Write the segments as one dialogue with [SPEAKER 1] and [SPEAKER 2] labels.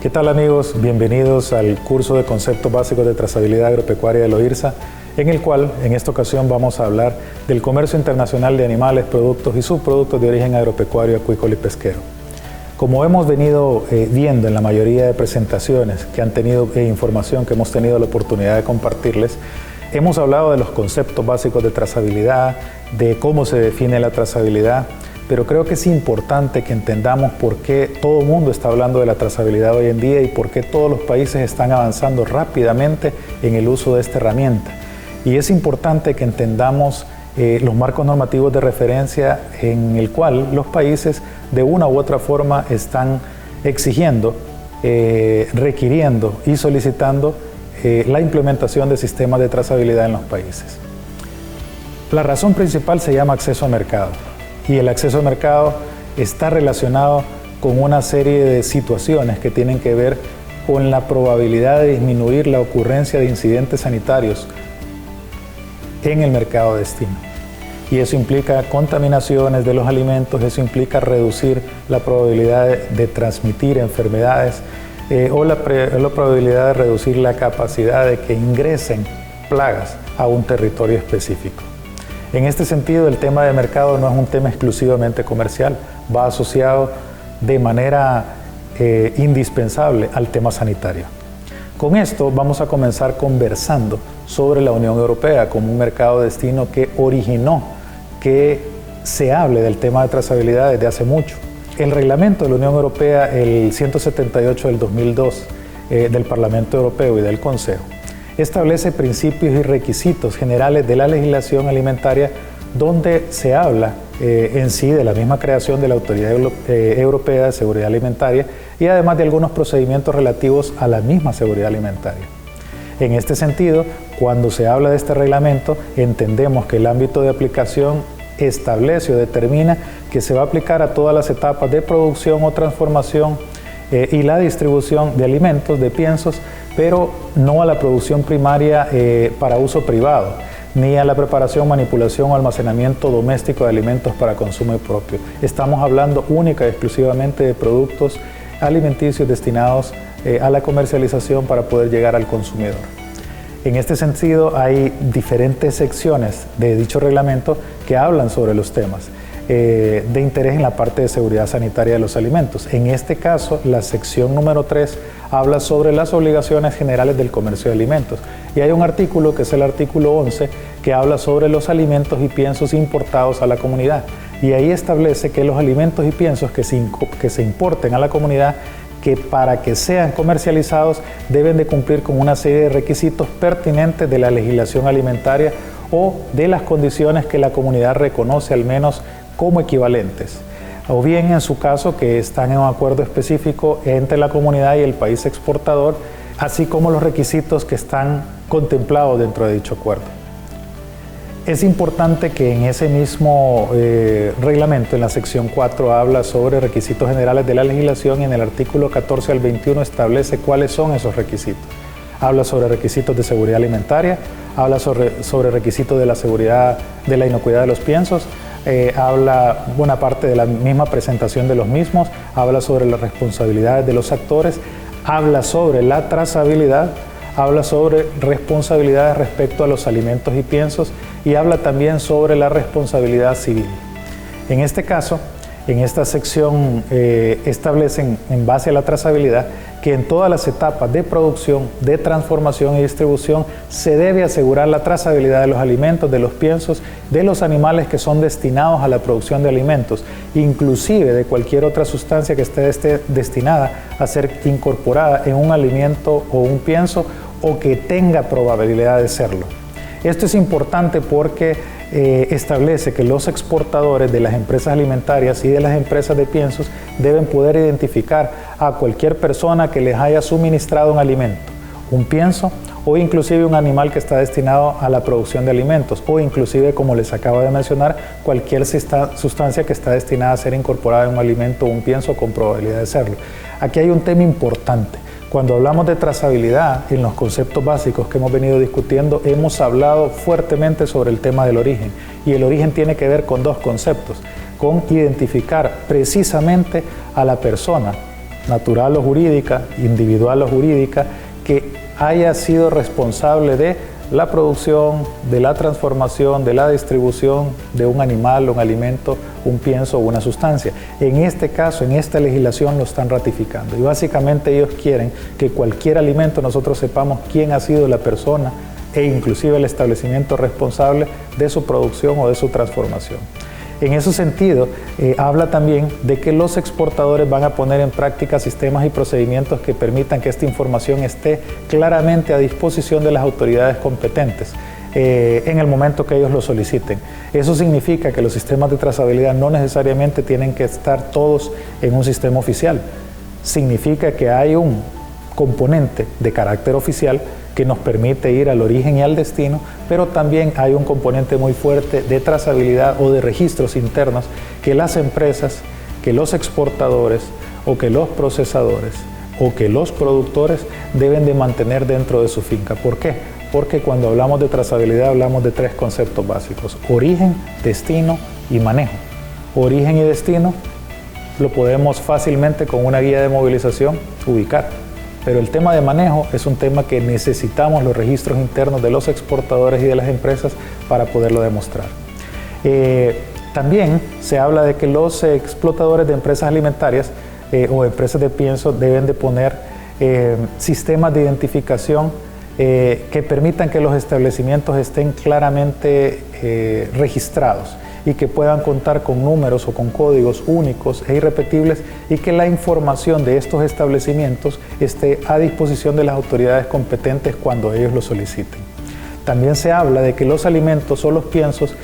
[SPEAKER 1] ¿Qué tal, amigos? Bienvenidos al curso de conceptos básicos de trazabilidad agropecuaria de OIRSA, en el cual en esta ocasión vamos a hablar del comercio internacional de animales, productos y subproductos de origen agropecuario, acuícola y pesquero. Como hemos venido viendo en la mayoría de presentaciones que han tenido información que hemos tenido la oportunidad de compartirles, hemos hablado de los conceptos básicos de trazabilidad, de cómo se define la trazabilidad, pero creo que es importante que entendamos por qué todo el mundo está hablando de la trazabilidad hoy en día y por qué todos los países están avanzando rápidamente en el uso de esta herramienta. Y es importante que entendamos los marcos normativos de referencia en el cual los países de una u otra forma están exigiendo, requiriendo y solicitando la implementación de sistemas de trazabilidad en los países. La razón principal se llama acceso a mercado. Y el acceso al mercado está relacionado con una serie de situaciones que tienen que ver con la probabilidad de disminuir la ocurrencia de incidentes sanitarios en el mercado de destino. Y eso implica contaminaciones de los alimentos, eso implica reducir la probabilidad de transmitir enfermedades o la probabilidad de reducir la capacidad de que ingresen plagas a un territorio específico. En este sentido, el tema de mercado no es un tema exclusivamente comercial, va asociado de manera indispensable al tema sanitario. Con esto vamos a comenzar conversando sobre la Unión Europea como un mercado destino que originó que se hable del tema de trazabilidad desde hace mucho. El reglamento de la Unión Europea, el 178 del 2002 del Parlamento Europeo y del Consejo, establece principios y requisitos generales de la legislación alimentaria donde se habla en sí de la misma creación de la Autoridad Europea de Seguridad Alimentaria y además de algunos procedimientos relativos a la misma seguridad alimentaria. En este sentido, cuando se habla de este reglamento, entendemos que el ámbito de aplicación establece o determina que se va a aplicar a todas las etapas de producción o transformación y la distribución de alimentos, de piensos, pero no a la producción primaria para uso privado, ni a la preparación, manipulación o almacenamiento doméstico de alimentos para consumo propio. Estamos hablando única y exclusivamente de productos alimenticios destinados a la comercialización para poder llegar al consumidor. En este sentido, hay diferentes secciones de dicho reglamento que hablan sobre los temas de interés en la parte de seguridad sanitaria de los alimentos. En este caso, la sección número 3 habla sobre las obligaciones generales del comercio de alimentos. Y hay un artículo, que es el artículo 11, que habla sobre los alimentos y piensos importados a la comunidad. Y ahí establece que los alimentos y piensos que se importen a la comunidad, que para que sean comercializados deben de cumplir con una serie de requisitos pertinentes de la legislación alimentaria o de las condiciones que la comunidad reconoce al menos como equivalentes, o bien en su caso que están en un acuerdo específico entre la comunidad y el país exportador, así como los requisitos que están contemplados dentro de dicho acuerdo. Es importante que en ese mismo reglamento, en la sección 4, habla sobre requisitos generales de la legislación y en el artículo 14 al 21 establece cuáles son esos requisitos. Habla sobre requisitos de seguridad alimentaria, habla sobre requisitos de la seguridad de la inocuidad de los piensos, habla buena parte de la misma presentación de los mismos, habla sobre las responsabilidades de los actores, habla sobre la trazabilidad, habla sobre responsabilidades respecto a los alimentos y piensos y habla también sobre la responsabilidad civil. En este caso, en esta sección establecen en base a la trazabilidad que en todas las etapas de producción, de transformación y distribución se debe asegurar la trazabilidad de los alimentos, de los piensos, de los animales que son destinados a la producción de alimentos, inclusive de cualquier otra sustancia que esté destinada a ser incorporada en un alimento o un pienso o que tenga probabilidad de serlo. Esto es importante porque establece que los exportadores de las empresas alimentarias y de las empresas de piensos deben poder identificar a cualquier persona que les haya suministrado un alimento, un pienso o inclusive un animal que está destinado a la producción de alimentos o inclusive, como les acabo de mencionar, cualquier sustancia que está destinada a ser incorporada en un alimento o un pienso con probabilidad de serlo. Aquí hay un tema importante. Cuando hablamos de trazabilidad, en los conceptos básicos que hemos venido discutiendo, hemos hablado fuertemente sobre el tema del origen. Y el origen tiene que ver con dos conceptos, con identificar precisamente a la persona natural o jurídica, individual o jurídica, que haya sido responsable de la producción, de la transformación, de la distribución de un animal, un alimento, un pienso o una sustancia. En este caso, en esta legislación lo están ratificando y básicamente ellos quieren que cualquier alimento nosotros sepamos quién ha sido la persona e inclusive el establecimiento responsable de su producción o de su transformación. En ese sentido, habla también de que los exportadores van a poner en práctica sistemas y procedimientos que permitan que esta información esté claramente a disposición de las autoridades competentes en el momento que ellos lo soliciten. Eso significa que los sistemas de trazabilidad no necesariamente tienen que estar todos en un sistema oficial. Significa que hay un componente de carácter oficial que nos permite ir al origen y al destino, pero también hay un componente muy fuerte de trazabilidad o de registros internos que las empresas, que los exportadores o que los procesadores o que los productores deben de mantener dentro de su finca. ¿Por qué? Porque cuando hablamos de trazabilidad hablamos de tres conceptos básicos: origen, destino y manejo. Origen y destino lo podemos fácilmente con una guía de movilización ubicar. Pero el tema de manejo es un tema que necesitamos los registros internos de los exportadores y de las empresas para poderlo demostrar. También se habla de que los explotadores de empresas alimentarias o empresas de pienso deben de poner sistemas de identificación que permitan que los establecimientos estén claramente registrados y que puedan contar con números o con códigos únicos e irrepetibles y que la información de estos establecimientos esté a disposición de las autoridades competentes cuando ellos lo soliciten. También se habla de que los alimentos o los piensos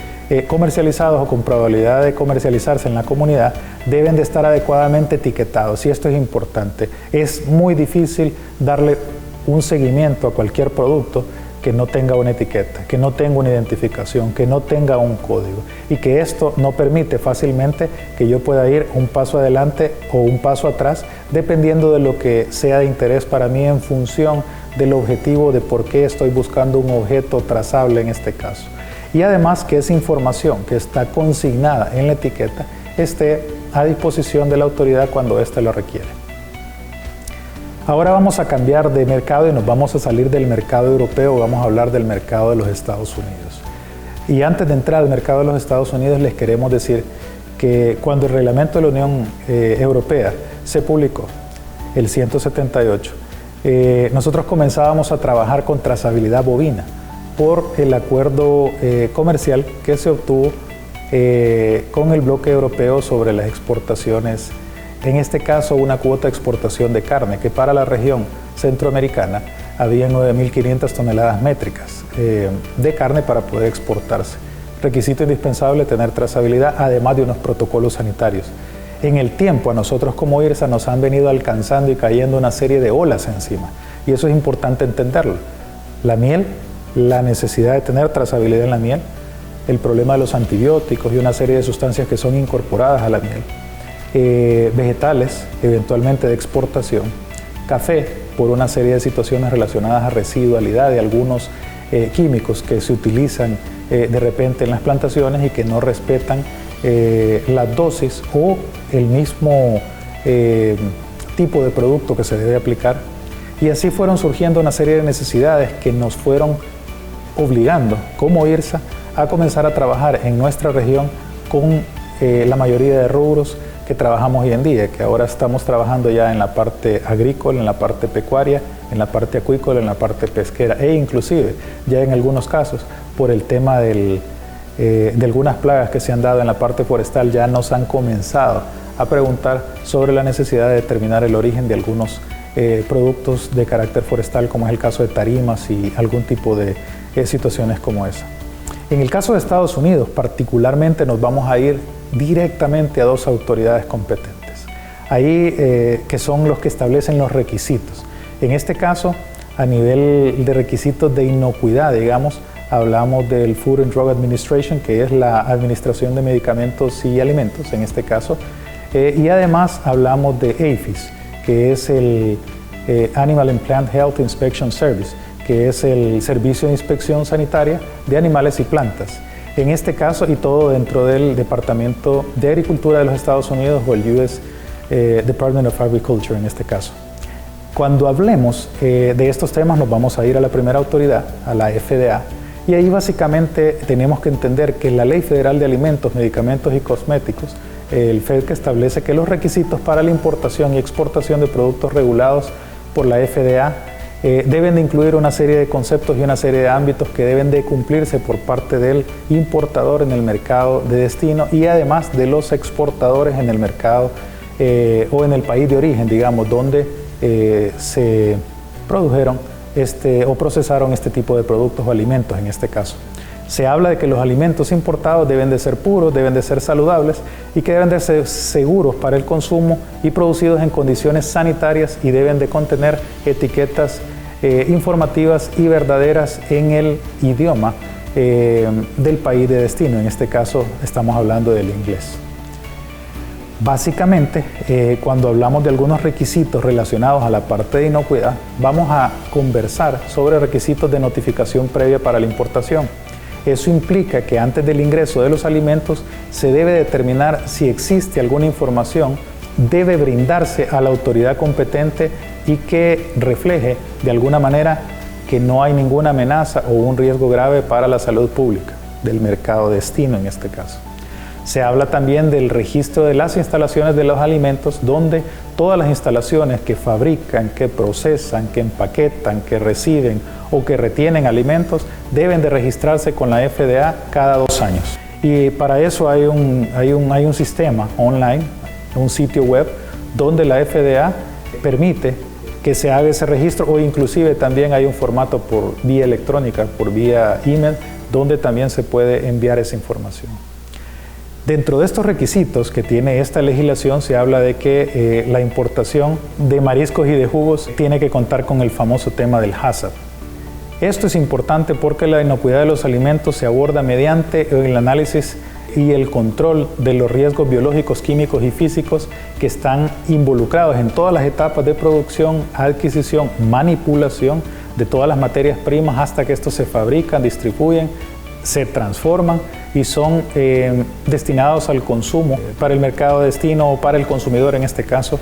[SPEAKER 1] comercializados o con probabilidad de comercializarse en la comunidad deben de estar adecuadamente etiquetados, y esto es importante. Es muy difícil darle un seguimiento a cualquier producto que no tenga una etiqueta, que no tenga una identificación, que no tenga un código, y que esto no permite fácilmente que yo pueda ir un paso adelante o un paso atrás dependiendo de lo que sea de interés para mí en función del objetivo de por qué estoy buscando un objeto trazable en este caso. Y además que esa información que está consignada en la etiqueta esté a disposición de la autoridad cuando ésta lo requiere. Ahora vamos a cambiar de mercado y nos vamos a salir del mercado europeo, vamos a hablar del mercado de los Estados Unidos. Y antes de entrar al mercado de los Estados Unidos les queremos decir que cuando el reglamento de la Unión Europea se publicó, el 178, nosotros comenzábamos a trabajar con trazabilidad bovina por el acuerdo comercial que se obtuvo con el bloque europeo sobre las exportaciones. En este caso, una cuota de exportación de carne, que para la región centroamericana había 9.500 toneladas métricas de carne para poder exportarse. Requisito indispensable tener trazabilidad, además de unos protocolos sanitarios. En el tiempo, a nosotros como IRSA nos han venido alcanzando y cayendo una serie de olas encima, y eso es importante entenderlo. La miel, la necesidad de tener trazabilidad en la miel, el problema de los antibióticos y una serie de sustancias que son incorporadas a la miel. Vegetales, eventualmente de exportación, café, por una serie de situaciones relacionadas a residualidad de algunos químicos que se utilizan de repente en las plantaciones y que no respetan las dosis o el mismo tipo de producto que se debe aplicar. Y así fueron surgiendo una serie de necesidades que nos fueron obligando como IRSA a comenzar a trabajar en nuestra región con la mayoría de rubros que trabajamos hoy en día, que ahora estamos trabajando ya en la parte agrícola, en la parte pecuaria, en la parte acuícola, en la parte pesquera e inclusive ya en algunos casos por el tema de algunas plagas que se han dado en la parte forestal ya nos han comenzado a preguntar sobre la necesidad de determinar el origen de algunos productos de carácter forestal, como es el caso de tarimas y algún tipo de situaciones como esa. En el caso de Estados Unidos, particularmente nos vamos a ir directamente a dos autoridades competentes, ahí que son los que establecen los requisitos. En este caso, a nivel de requisitos de inocuidad, digamos, hablamos del Food and Drug Administration, que es la Administración de Medicamentos y Alimentos, en este caso, y además hablamos de APHIS, que es el Animal and Plant Health Inspection Service, que es el Servicio de Inspección Sanitaria de Animales y Plantas. En este caso, y todo dentro del Departamento de Agricultura de los Estados Unidos o el US Department of Agriculture en este caso. Cuando hablemos de estos temas nos vamos a ir a la primera autoridad, a la FDA, y ahí básicamente tenemos que entender que la Ley Federal de Alimentos, Medicamentos y Cosméticos, el FEDCA, establece que los requisitos para la importación y exportación de productos regulados por la FDA deben de incluir una serie de conceptos y una serie de ámbitos que deben de cumplirse por parte del importador en el mercado de destino y además de los exportadores en el mercado o en el país de origen, digamos, donde se produjeron o procesaron este tipo de productos o alimentos en este caso. Se habla de que los alimentos importados deben de ser puros, deben de ser saludables y que deben de ser seguros para el consumo y producidos en condiciones sanitarias y deben de contener etiquetas informativas y verdaderas en el idioma del país de destino. En este caso estamos hablando del inglés. Básicamente, cuando hablamos de algunos requisitos relacionados a la parte de inocuidad, vamos a conversar sobre requisitos de notificación previa para la importación. Eso implica que antes del ingreso de los alimentos se debe determinar si existe alguna información, debe brindarse a la autoridad competente y que refleje de alguna manera que no hay ninguna amenaza o un riesgo grave para la salud pública del mercado destino en este caso. Se habla también del registro de las instalaciones de los alimentos, donde todas las instalaciones que fabrican, que procesan, que empaquetan, que reciben o que retienen alimentos deben de registrarse con la FDA cada 2 años. Y para eso hay un sistema online, un sitio web, donde la FDA permite que se haga ese registro, o inclusive también hay un formato por vía electrónica, por vía email, donde también se puede enviar esa información. Dentro de estos requisitos que tiene esta legislación se habla de que la importación de mariscos y de jugos tiene que contar con el famoso tema del HACCP. Esto es importante porque la inocuidad de los alimentos se aborda mediante el análisis y el control de los riesgos biológicos, químicos y físicos que están involucrados en todas las etapas de producción, adquisición, manipulación de todas las materias primas hasta que estos se fabrican, distribuyen, se transforman y son destinados al consumo para el mercado de destino o para el consumidor en este caso,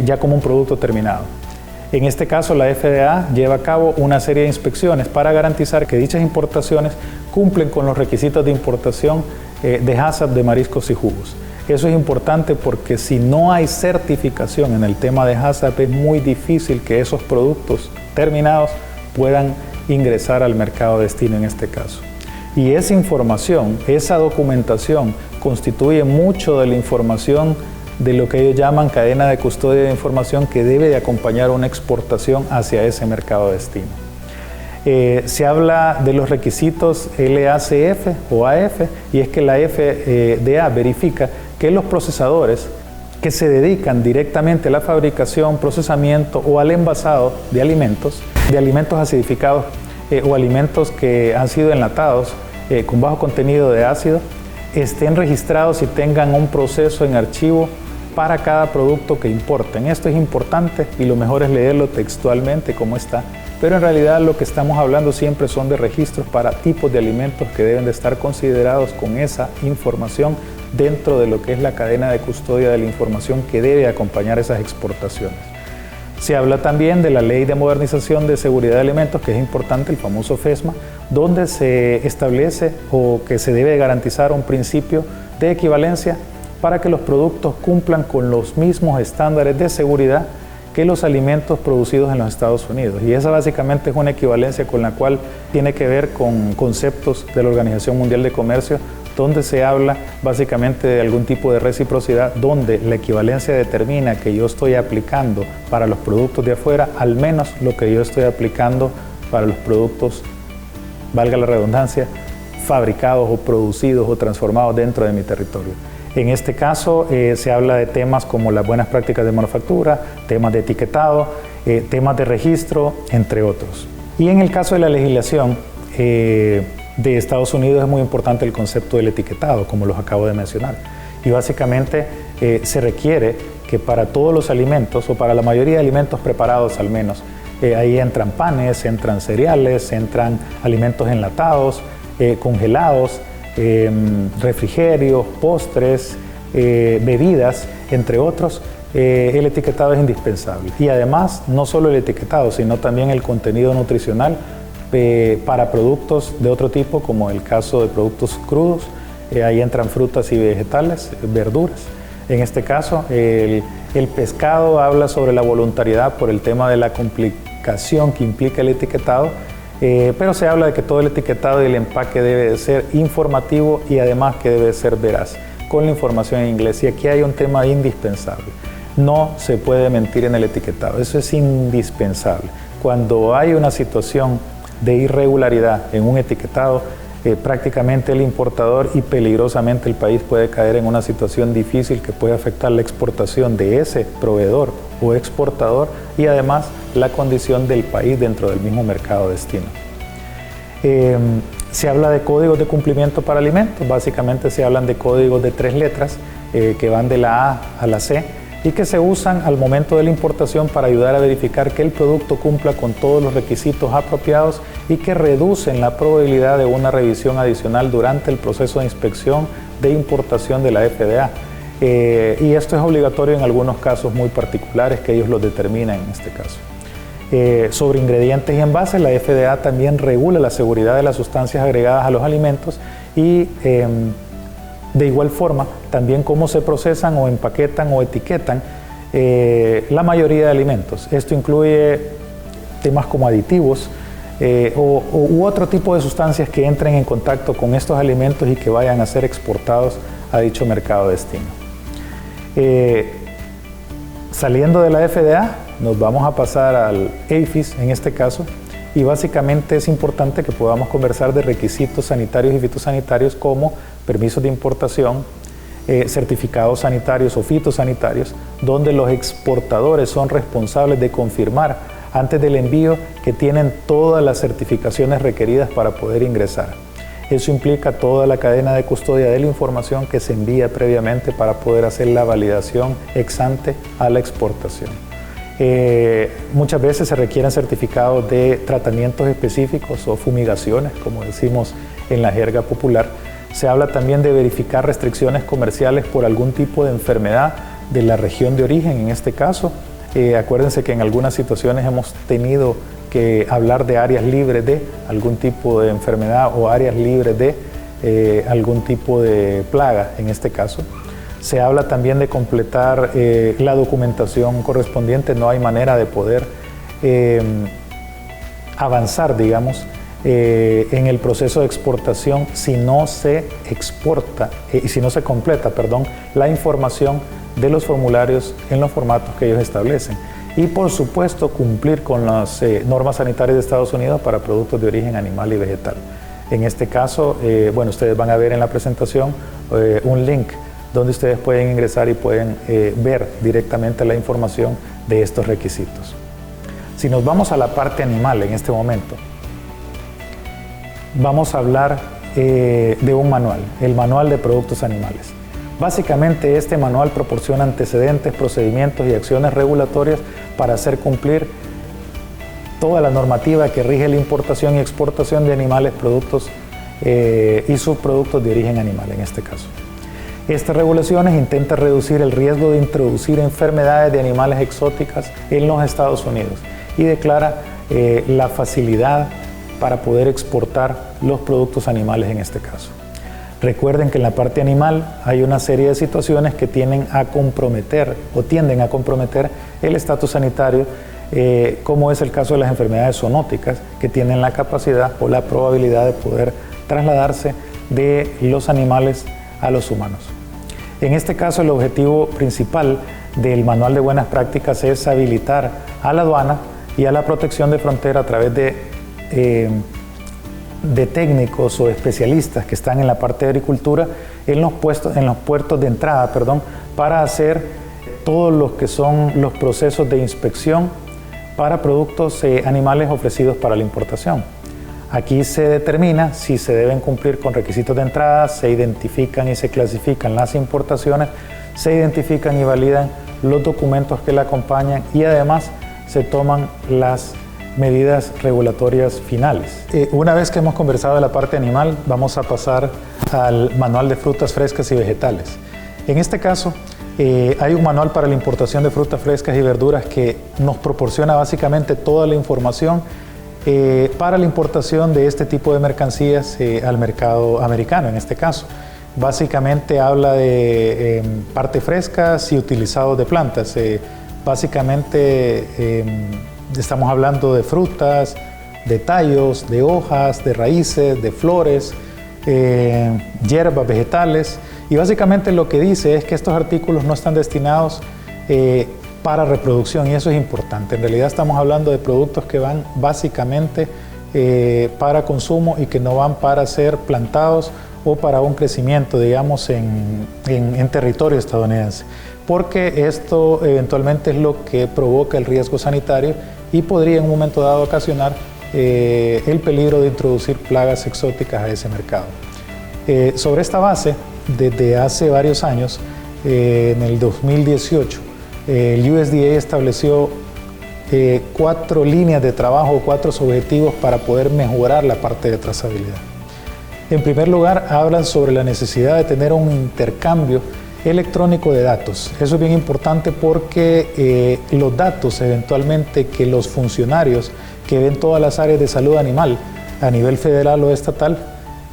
[SPEAKER 1] ya como un producto terminado. En este caso la FDA lleva a cabo una serie de inspecciones para garantizar que dichas importaciones cumplen con los requisitos de importación de HACCP de mariscos y jugos. Eso es importante porque si no hay certificación en el tema de HACCP es muy difícil que esos productos terminados puedan ingresar al mercado de destino en este caso. Y esa información, esa documentación constituye mucho de la información de lo que ellos llaman cadena de custodia de información que debe de acompañar una exportación hacia ese mercado de destino. Se habla de los requisitos LACF o AF y es que la FDA verifica que los procesadores que se dedican directamente a la fabricación, procesamiento o al envasado de alimentos acidificados o alimentos que han sido enlatados con bajo contenido de ácido, estén registrados y tengan un proceso en archivo para cada producto que importen. Esto es importante y lo mejor es leerlo textualmente como está, pero en realidad lo que estamos hablando siempre son de registros para tipos de alimentos que deben de estar considerados con esa información dentro de lo que es la cadena de custodia de la información que debe acompañar esas exportaciones. Se habla también de la Ley de Modernización de Seguridad de Alimentos, que es importante, el famoso FESMA, donde se establece o que se debe garantizar un principio de equivalencia para que los productos cumplan con los mismos estándares de seguridad que los alimentos producidos en los Estados Unidos. Y esa básicamente es una equivalencia con la cual tiene que ver con conceptos de la Organización Mundial de Comercio, donde se habla básicamente de algún tipo de reciprocidad, donde la equivalencia determina que yo estoy aplicando para los productos de afuera al menos lo que yo estoy aplicando para los productos, valga la redundancia, fabricados o producidos o transformados dentro de mi territorio. En este caso se habla de temas como las buenas prácticas de manufactura, temas de etiquetado, temas de registro, entre otros. Y en el caso de la legislación de Estados Unidos es muy importante el concepto del etiquetado, como los acabo de mencionar. Y básicamente se requiere que para todos los alimentos, o para la mayoría de alimentos preparados al menos, ahí entran panes, entran cereales, entran alimentos enlatados, congelados, refrigerios, postres, bebidas, entre otros, el etiquetado es indispensable. Y además, no solo el etiquetado, sino también el contenido nutricional para productos de otro tipo, como el caso de productos crudos. Ahí entran frutas y vegetales, verduras. En este caso, el pescado habla sobre la voluntariedad por el tema de la complicación que implica el etiquetado, pero se habla de que todo el etiquetado y el empaque debe de ser informativo y además que debe ser veraz, con la información en inglés. Y aquí hay un tema indispensable. No se puede mentir en el etiquetado, eso es indispensable. Cuando hay una situación de irregularidad en un etiquetado, prácticamente el importador y peligrosamente el país puede caer en una situación difícil que puede afectar la exportación de ese proveedor o exportador y además la condición del país dentro del mismo mercado destino. Se habla de códigos de cumplimiento para alimentos. Básicamente se hablan de códigos de 3 letras que van de la A a la C y que se usan al momento de la importación para ayudar a verificar que el producto cumpla con todos los requisitos apropiados y que reducen la probabilidad de una revisión adicional durante el proceso de inspección de importación de la FDA. Y esto es obligatorio en algunos casos muy particulares que ellos lo determinan en este caso. Sobre ingredientes y envases, la FDA también regula la seguridad de las sustancias agregadas a los alimentos y de igual forma también cómo se procesan o empaquetan o etiquetan la mayoría de alimentos. Esto incluye temas como aditivos u otro tipo de sustancias que entren en contacto con estos alimentos y que vayan a ser exportados a dicho mercado destino. Saliendo de la FDA, nos vamos a pasar al APHIS en este caso, y básicamente es importante que podamos conversar de requisitos sanitarios y fitosanitarios como permisos de importación, certificados sanitarios o fitosanitarios, donde los exportadores son responsables de confirmar antes del envío que tienen todas las certificaciones requeridas para poder ingresar. Eso implica toda la cadena de custodia de la información que se envía previamente para poder hacer la validación ex ante a la exportación. Muchas veces se requieren certificados de tratamientos específicos o fumigaciones, como decimos en la jerga popular. Se habla también de verificar restricciones comerciales por algún tipo de enfermedad de la región de origen, en este caso. Acuérdense que en algunas situaciones hemos tenido que hablar de áreas libres de algún tipo de enfermedad o áreas libres de algún tipo de plaga, en este caso. Se habla también de completar la documentación correspondiente. No hay manera de poder avanzar, digamos, en el proceso de exportación si no se exporta y si no se completa, la información de los formularios en los formatos que ellos establecen. Y por supuesto cumplir con las normas sanitarias de Estados Unidos para productos de origen animal y vegetal. En este caso, bueno, ustedes van a ver en la presentación un link donde ustedes pueden ingresar y pueden ver directamente la información de estos requisitos. Si nos vamos a la parte animal en este momento, vamos a hablar de un manual, el Manual de Productos Animales. Básicamente este manual proporciona antecedentes, procedimientos y acciones regulatorias para hacer cumplir toda la normativa que rige la importación y exportación de animales, productos y subproductos de origen animal en este caso. Estas regulaciones intentan reducir el riesgo de introducir enfermedades de animales exóticas en los Estados Unidos y declara la facilidad para poder exportar los productos animales en este caso. Recuerden que en la parte animal hay una serie de situaciones que tienden a comprometer el estatus sanitario, como es el caso de las enfermedades zoonóticas, que tienen la capacidad o la probabilidad de poder trasladarse de los animales a los humanos. En este caso, el objetivo principal del Manual de Buenas Prácticas es habilitar a la aduana y a la protección de frontera a través de técnicos o especialistas que están en la parte de agricultura en los puertos de entrada, para hacer todos los que son los procesos de inspección para productos animales ofrecidos para la importación. Aquí se determina si se deben cumplir con requisitos de entrada, se identifican y se clasifican las importaciones, se identifican y validan los documentos que la acompañan y además se toman las medidas regulatorias finales. Una vez que hemos conversado de la parte animal, vamos a pasar al Manual de Frutas Frescas y Vegetales. En este caso, Hay un manual para la importación de frutas frescas y verduras que nos proporciona básicamente toda la información para la importación de este tipo de mercancías al mercado americano, en este caso. Básicamente habla de partes frescas y utilizados de plantas. Básicamente estamos hablando de frutas, de tallos, de hojas, de raíces, de flores, hierbas, vegetales. Y básicamente lo que dice es que estos artículos no están destinados para reproducción, y eso es importante. En realidad estamos hablando de productos que van básicamente para consumo y que no van para ser plantados o para un crecimiento, digamos, en territorio estadounidense, porque esto eventualmente es lo que provoca el riesgo sanitario y podría en un momento dado ocasionar el peligro de introducir plagas exóticas a ese mercado. Sobre esta base, desde hace varios años, en el 2018, el USDA estableció 4 líneas de trabajo, 4 objetivos para poder mejorar la parte de trazabilidad. En primer lugar, hablan sobre la necesidad de tener un intercambio electrónico de datos. Eso es bien importante porque los datos eventualmente que los funcionarios que ven todas las áreas de salud animal a nivel federal o estatal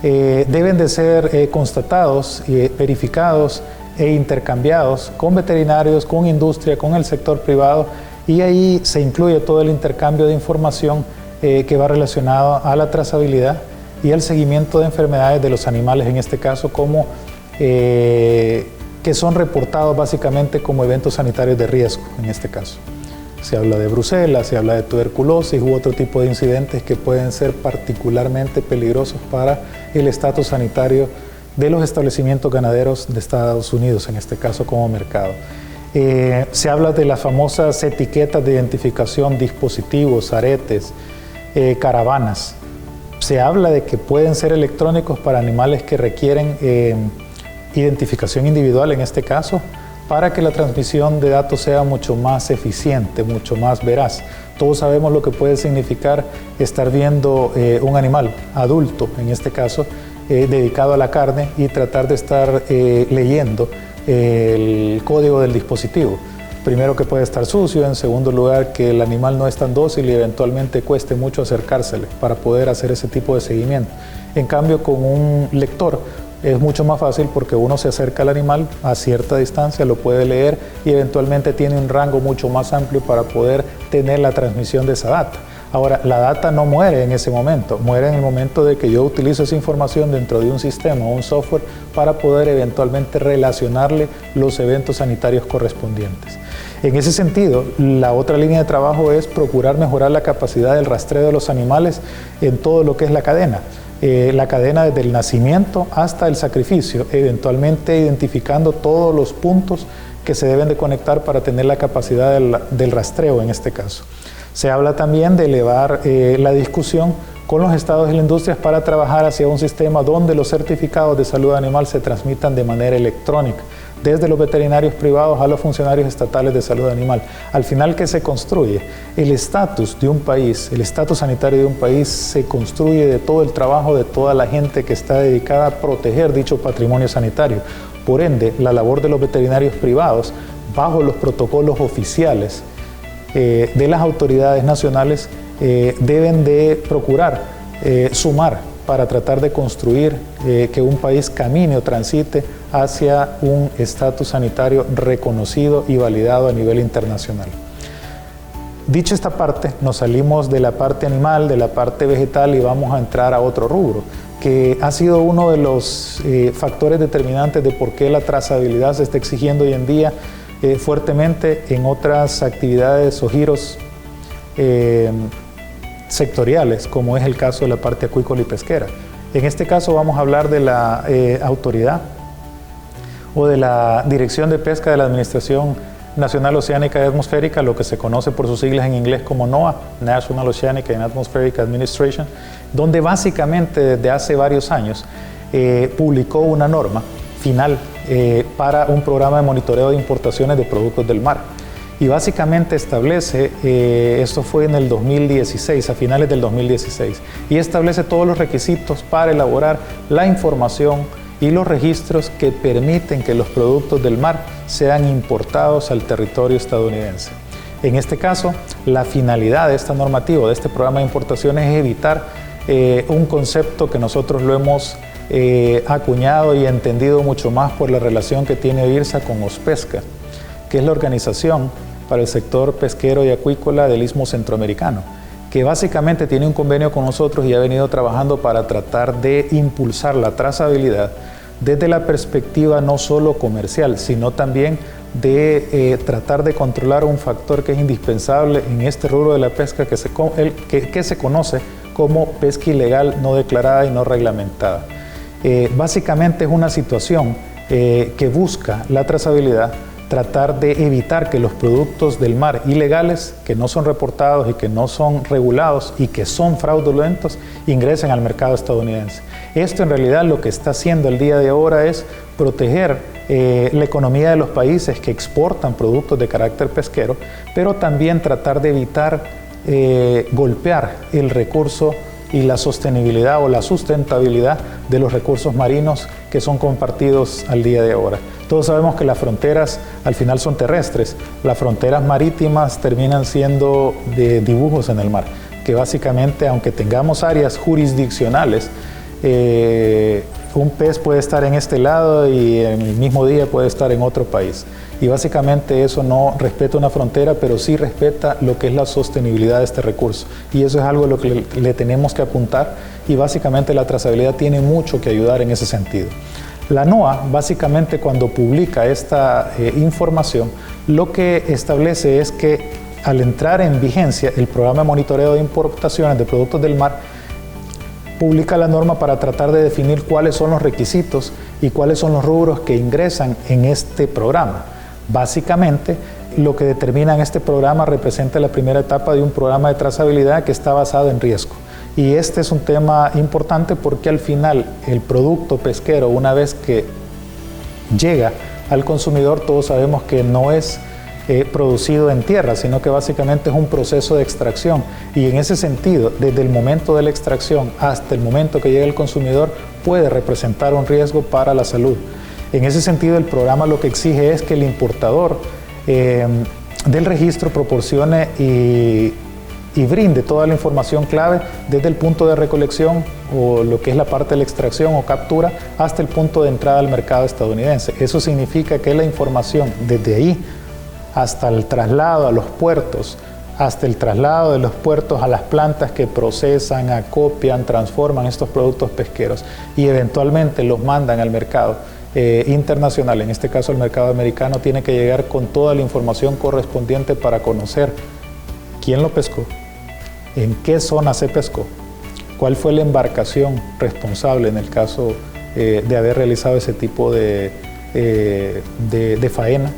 [SPEAKER 1] deben de ser constatados, verificados e intercambiados con veterinarios, con industria, con el sector privado, y ahí se incluye todo el intercambio de información que va relacionado a la trazabilidad y al seguimiento de enfermedades de los animales, en este caso como que son reportados básicamente como eventos sanitarios de riesgo, en este caso. Se habla de brucela, se habla de tuberculosis u otro tipo de incidentes que pueden ser particularmente peligrosos para el estatus sanitario de los establecimientos ganaderos de Estados Unidos, en este caso como mercado. Se habla de las famosas etiquetas de identificación, dispositivos, aretes, caravanas. Se habla de que pueden ser electrónicos para animales que requieren identificación individual, en este caso, para que la transmisión de datos sea mucho más eficiente, mucho más veraz. Todos sabemos lo que puede significar estar viendo un animal adulto, en este caso, dedicado a la carne, y tratar de estar leyendo el código del dispositivo. Primero, que puede estar sucio; en segundo lugar, que el animal no es tan dócil y eventualmente cueste mucho acercársele para poder hacer ese tipo de seguimiento. En cambio, con un lector es mucho más fácil porque uno se acerca al animal a cierta distancia, lo puede leer y eventualmente tiene un rango mucho más amplio para poder tener la transmisión de esa data. Ahora, la data no muere en ese momento, muere en el momento de que yo utilizo esa información dentro de un sistema o un software para poder eventualmente relacionarle los eventos sanitarios correspondientes. En ese sentido, la otra línea de trabajo es procurar mejorar la capacidad del rastreo de los animales en todo lo que es la cadena. La cadena desde el nacimiento hasta el sacrificio, eventualmente identificando todos los puntos que se deben de conectar para tener la capacidad del rastreo en este caso. Se habla también de elevar la discusión con los estados y las industrias para trabajar hacia un sistema donde los certificados de salud animal se transmitan de manera electrónica, desde los veterinarios privados a los funcionarios estatales de salud animal. Al final, ¿qué se construye? El estatus de un país, el estatus sanitario de un país se construye de todo el trabajo de toda la gente que está dedicada a proteger dicho patrimonio sanitario. Por ende, la labor de los veterinarios privados, bajo los protocolos oficiales de las autoridades nacionales, deben de procurar sumar para tratar de construir que un país camine o transite hacia un estatus sanitario reconocido y validado a nivel internacional. Dicho esta parte, nos salimos de la parte animal, de la parte vegetal, y vamos a entrar a otro rubro, que ha sido uno de los factores determinantes de por qué la trazabilidad se está exigiendo hoy en día fuertemente en otras actividades o giros sectoriales, como es el caso de la parte acuícola y pesquera. En este caso vamos a hablar de la autoridad o de la Dirección de Pesca de la Administración Nacional Oceánica y Atmosférica, lo que se conoce por sus siglas en inglés como NOAA, National Oceanic and Atmospheric Administration, donde básicamente desde hace varios años publicó una norma final para un programa de monitoreo de importaciones de productos del mar. Y básicamente establece, esto fue en el 2016, a finales del 2016, y establece todos los requisitos para elaborar la información y los registros que permiten que los productos del mar sean importados al territorio estadounidense. En este caso, la finalidad de esta normativa, de este programa de importaciones, es evitar un concepto que nosotros lo hemos acuñado y entendido mucho más por la relación que tiene OIRSA con OSPESCA, que es la Organización para el Sector Pesquero y Acuícola del Istmo Centroamericano, que básicamente tiene un convenio con nosotros y ha venido trabajando para tratar de impulsar la trazabilidad desde la perspectiva no solo comercial, sino también de tratar de controlar un factor que es indispensable en este rubro de la pesca que se conoce como pesca ilegal no declarada y no reglamentada. Básicamente es una situación que busca la trazabilidad, tratar de evitar que los productos del mar ilegales, que no son reportados y que no son regulados y que son fraudulentos, ingresen al mercado estadounidense. Esto en realidad lo que está haciendo el día de ahora es proteger la economía de los países que exportan productos de carácter pesquero, pero también tratar de evitar golpear el recurso y la sostenibilidad o la sustentabilidad de los recursos marinos que son compartidos al día de ahora. Todos sabemos que las fronteras al final son terrestres, las fronteras marítimas terminan siendo de dibujos en el mar, que básicamente, aunque tengamos áreas jurisdiccionales, un pez puede estar en este lado y en el mismo día puede estar en otro país. Y básicamente eso no respeta una frontera, pero sí respeta lo que es la sostenibilidad de este recurso. Y eso es algo a lo que le tenemos que apuntar, y básicamente la trazabilidad tiene mucho que ayudar en ese sentido. La NOAA, básicamente, cuando publica esta información, lo que establece es que al entrar en vigencia el programa de monitoreo de importaciones de productos del mar, publica la norma para tratar de definir cuáles son los requisitos y cuáles son los rubros que ingresan en este programa. Básicamente, lo que determina en este programa representa la primera etapa de un programa de trazabilidad que está basado en riesgo. Y este es un tema importante porque al final el producto pesquero, una vez que llega al consumidor, todos sabemos que no es producido en tierra, sino que básicamente es un proceso de extracción. Y en ese sentido, desde el momento de la extracción hasta el momento que llega al consumidor, puede representar un riesgo para la salud. En ese sentido, el programa lo que exige es que el importador del registro proporcione y brinde toda la información clave desde el punto de recolección o lo que es la parte de la extracción o captura hasta el punto de entrada al mercado estadounidense. Eso significa que la información desde ahí hasta el traslado a los puertos, hasta el traslado de los puertos a las plantas que procesan, acopian, transforman estos productos pesqueros y eventualmente los mandan al mercado internacional, en este caso el mercado americano, tiene que llegar con toda la información correspondiente para conocer quién lo pescó, en qué zona se pescó, cuál fue la embarcación responsable en el caso de haber realizado ese tipo de faena,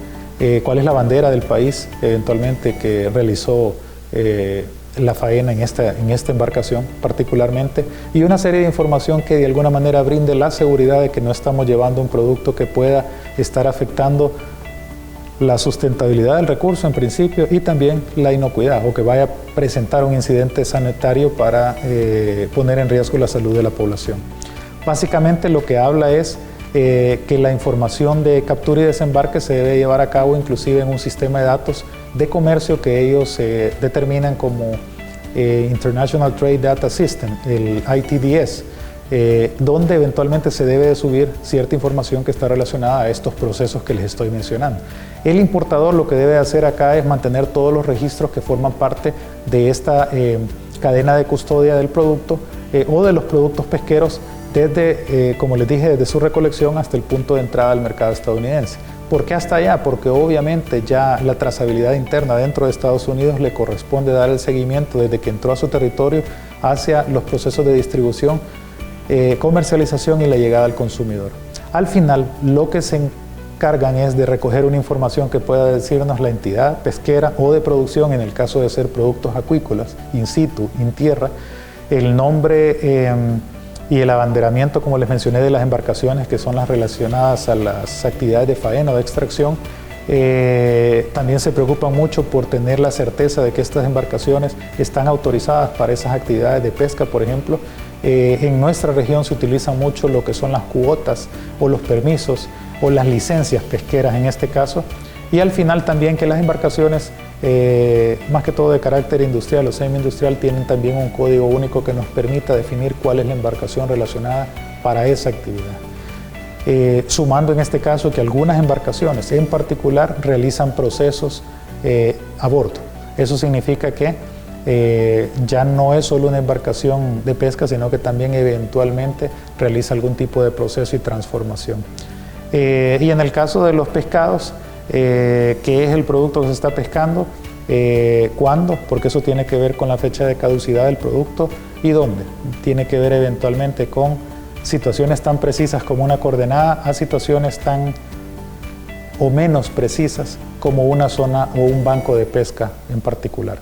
[SPEAKER 1] cuál es la bandera del país eventualmente que realizó la faena en esta embarcación particularmente, y una serie de información que de alguna manera brinde la seguridad de que no estamos llevando un producto que pueda estar afectando la sustentabilidad del recurso en principio y también la inocuidad o que vaya a presentar un incidente sanitario para poner en riesgo la salud de la población. Básicamente lo que habla es que la información de captura y desembarque se debe llevar a cabo inclusive en un sistema de datos de comercio que ellos determinan como International Trade Data System, el ITDS, donde eventualmente se debe de subir cierta información que está relacionada a estos procesos que les estoy mencionando. El importador lo que debe hacer acá es mantener todos los registros que forman parte de esta cadena de custodia del producto o de los productos pesqueros desde, como les dije, desde su recolección hasta el punto de entrada al mercado estadounidense. ¿Por qué hasta allá? Porque obviamente ya la trazabilidad interna dentro de Estados Unidos le corresponde dar el seguimiento desde que entró a su territorio hacia los procesos de distribución, comercialización y la llegada al consumidor. Al final, lo que se encargan es de recoger una información que pueda decirnos la entidad pesquera o de producción, en el caso de ser productos acuícolas, in situ, in tierra, el nombre y el abanderamiento, como les mencioné, de las embarcaciones que son las relacionadas a las actividades de faena o de extracción. También se preocupan mucho por tener la certeza de que estas embarcaciones están autorizadas para esas actividades de pesca, por ejemplo, En nuestra región se utiliza mucho lo que son las cuotas o los permisos o las licencias pesqueras en este caso, y al final también que las embarcaciones, más que todo de carácter industrial o semi-industrial, tienen también un código único que nos permita definir cuál es la embarcación relacionada para esa actividad. Sumando en este caso que algunas embarcaciones en particular realizan procesos a bordo. Eso significa que ya no es solo una embarcación de pesca, sino que también eventualmente realiza algún tipo de proceso y transformación. Y en el caso de los pescados, ¿qué es el producto que se está pescando? ¿Cuándo? Porque eso tiene que ver con la fecha de caducidad del producto. ¿Y dónde? Tiene que ver eventualmente con situaciones tan precisas como una coordenada a situaciones tan o menos precisas como una zona o un banco de pesca en particular.